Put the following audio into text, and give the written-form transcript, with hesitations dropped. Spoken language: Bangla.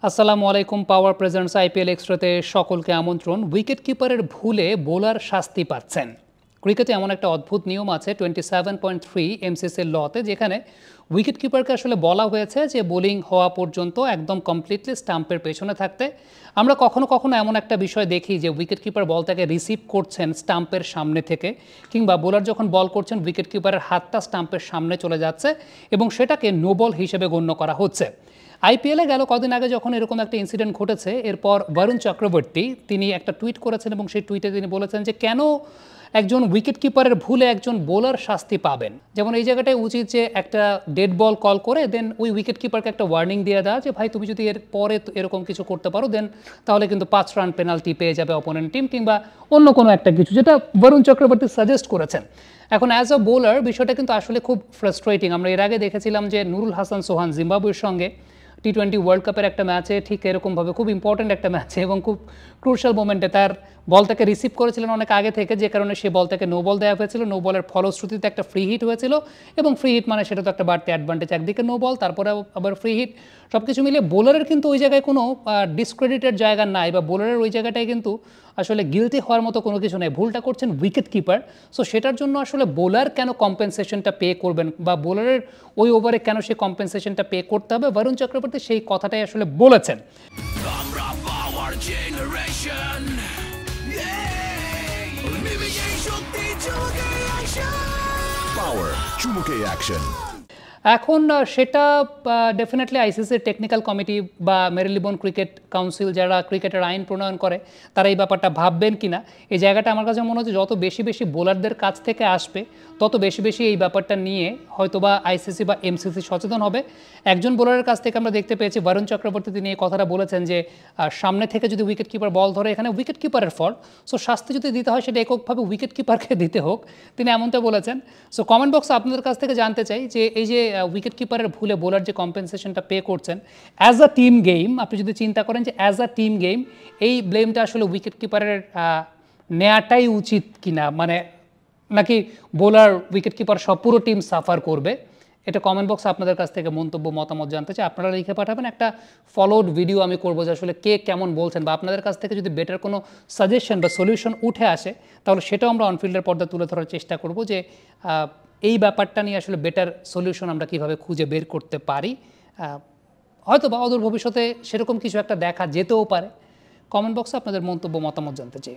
আসসালামু আলাইকুম। পাওয়ার প্রেজেন্টস আইপিএল এক্সট্রাতে সকলকে আমন্ত্রণ। উইকেট কিপারের ভুলে বোলার শাস্তি পাচ্ছেন। ক্রিকেটে এমন একটা অদ্ভুত নিয়ম আছে 27.3 এমসিসির লতে, যেখানে উইকেট কিপারকে আসলে বলা হয়েছে যে বোলিং হওয়া পর্যন্ত একদম কমপ্লিটলি স্টাম্পের পেছনে থাকতে। আমরা কখনো কখনো এমন একটা বিষয় দেখি যে উইকেট কিপার বলটাকে রিসিভ করছেন স্টাম্পের সামনে থেকে, কিংবা বোলার যখন বল করছেন উইকেট কিপারের হাতটা স্টাম্পের সামনে চলে যাচ্ছে এবং সেটাকে নো বল হিসেবে গণ্য করা হচ্ছে। আইপিএলে গেল কদিন আগে যখন এরকম একটা ইনসিডেন্ট ঘটেছে, এরপর বরুণ চক্রবর্তী তিনি একটা টুইট করেছেন এবং সেই টুইটে তিনি বলেছেন যে কেন একজন উইকেট কিপারের ভুলে একজন বোলার শাস্তি পাবেন। যেমন এই জায়গাটায় উচিত যে একটা ডেড বল কল করে দেন ওই উইকেট কিপারকে একটা ওয়ার্নিং দিয়ে দেওয়া যে ভাই তুমি যদি এর পরে এরকম কিছু করতে পারো দেন তাহলে কিন্তু 5 রান পেনাল্টি পেয়ে যাবে অপোনেন্ট টিম, কিংবা অন্য কোনো একটা কিছু, যেটা বরুণ চক্রবর্তী সাজেস্ট করেছেন। এখন অ্যাজ আ বোলার বিষয়টা কিন্তু আসলে খুব ফ্রাস্ট্রেটিং। আমরা এর আগে দেখেছিলাম যে নুরুল হাসান সোহান জিম্বাবুয়ের সঙ্গে টি20 ওয়ার্ল্ড কাপের একটা ম্যাচে ঠিক এরকমভাবে খুব ইম্পর্ট্যান্ট একটা ম্যাচে এবং খুব ক্রুশাল মোমেন্টে তার বলটাকে রিসিভ করেছিলেন অনেক আগে থেকে, যে কারণে সে বলটাকে নো বল দেওয়া হয়েছিল। নো বলের ফলশ্রুতিতে একটা ফ্রি হিট হয়েছিল এবং ফ্রি হিট মানে সেটা তো একটা বাড়তি অ্যাডভান্টেজ, একদিকে নো বল তারপরে আবার ফ্রি হিট, সব কিছু মিলিয়ে বোলারের কিন্তু ওই জায়গায় কোনো ডিসক্রেডিটেড জায়গা নাই, বা বোলারের ওই জায়গাটায় কিন্তু আসলে গিলটি হওয়ার মতো কোনো কিছু নেই। ভুলটা করছেন উইকেট কিপার। সো সেটার জন্য আসলে বোলার কেন কম্পেনসেশনটা পে করবেন, বা বোলারের ওই ওভারে কেন সেই কম্পেনসেশনটা পে করতে হবে, বরুণ চক্রবর্তী সেই কথাটাই আসলে বলেছেন। এখন সেটা ডেফিনেটলি আইসিসির টেকনিক্যাল কমিটি বা মেরিলেবোন ক্রিকেট কাউন্সিল, যারা ক্রিকেটের আইন প্রণয়ন করে, তারা এই ব্যাপারটা ভাববেন কিনা। এই জায়গাটা আমার কাছে মনে হচ্ছে যত বেশি বেশি বোলারদের কাছ থেকে আসবে তত বেশি বেশি এই ব্যাপারটা নিয়ে হয়তোবা আইসিসি বা এমসিসি সচেতন হবে। একজন বোলারের কাছ থেকে আমরা দেখতে পেয়েছি, বরুণ চক্রবর্তী, তিনি এই কথাটা বলেছেন যে সামনে থেকে যদি উইকেট কিপার বল ধরে এখানে উইকেট কিপারের ফল্ট, সো শাস্তি যদি দিতে হয় সেটা এককভাবে উইকেট কিপারকে দিতে হোক, তিনি এমনটা বলেছেন। সো কমেন্ট বক্সে আপনাদের কাছ থেকে জানতে চাই যে এই যে উইকেট কিপারের ভুলে বোলার যে কম্পেনসেশনটা পে করছেন অ্যাজ আ টিম গেম, আপনি যদি চিন্তা করেন যে অ্যাজ আ টিম গেম এই ব্লেমটা আসলে উইকেট কিপারের নেওয়াটাই উচিত কিনা, মানে নাকি বোলার উইকেট কিপার সব পুরো টিম সাফার করবে, এটা কমেন্ট বক্সে আপনাদের কাছ থেকে মন্তব্য মতামত জানতে চাই। আপনারা লিখে পাঠাবেন, একটা ফলোড ভিডিও আমি করবো যে আসলে কে কেমন বলছেন, বা আপনাদের কাছ থেকে যদি বেটার কোনো সাজেশন বা সলিউশন উঠে আসে তাহলে সেটাও আমরা অনফিল্ডের পর্দা তুলে ধরার চেষ্টা করব যে এই ব্যাপারটা নিয়ে আসলে বেটার সলিউশন আমরা কীভাবে খুঁজে বের করতে পারি। হয়তো বা অদূর ভবিষ্যতে সেরকম কিছু একটা দেখা যেতেও পারে। কমেন্ট বক্সে আপনাদের মন্তব্য মতামত জানতে চাই।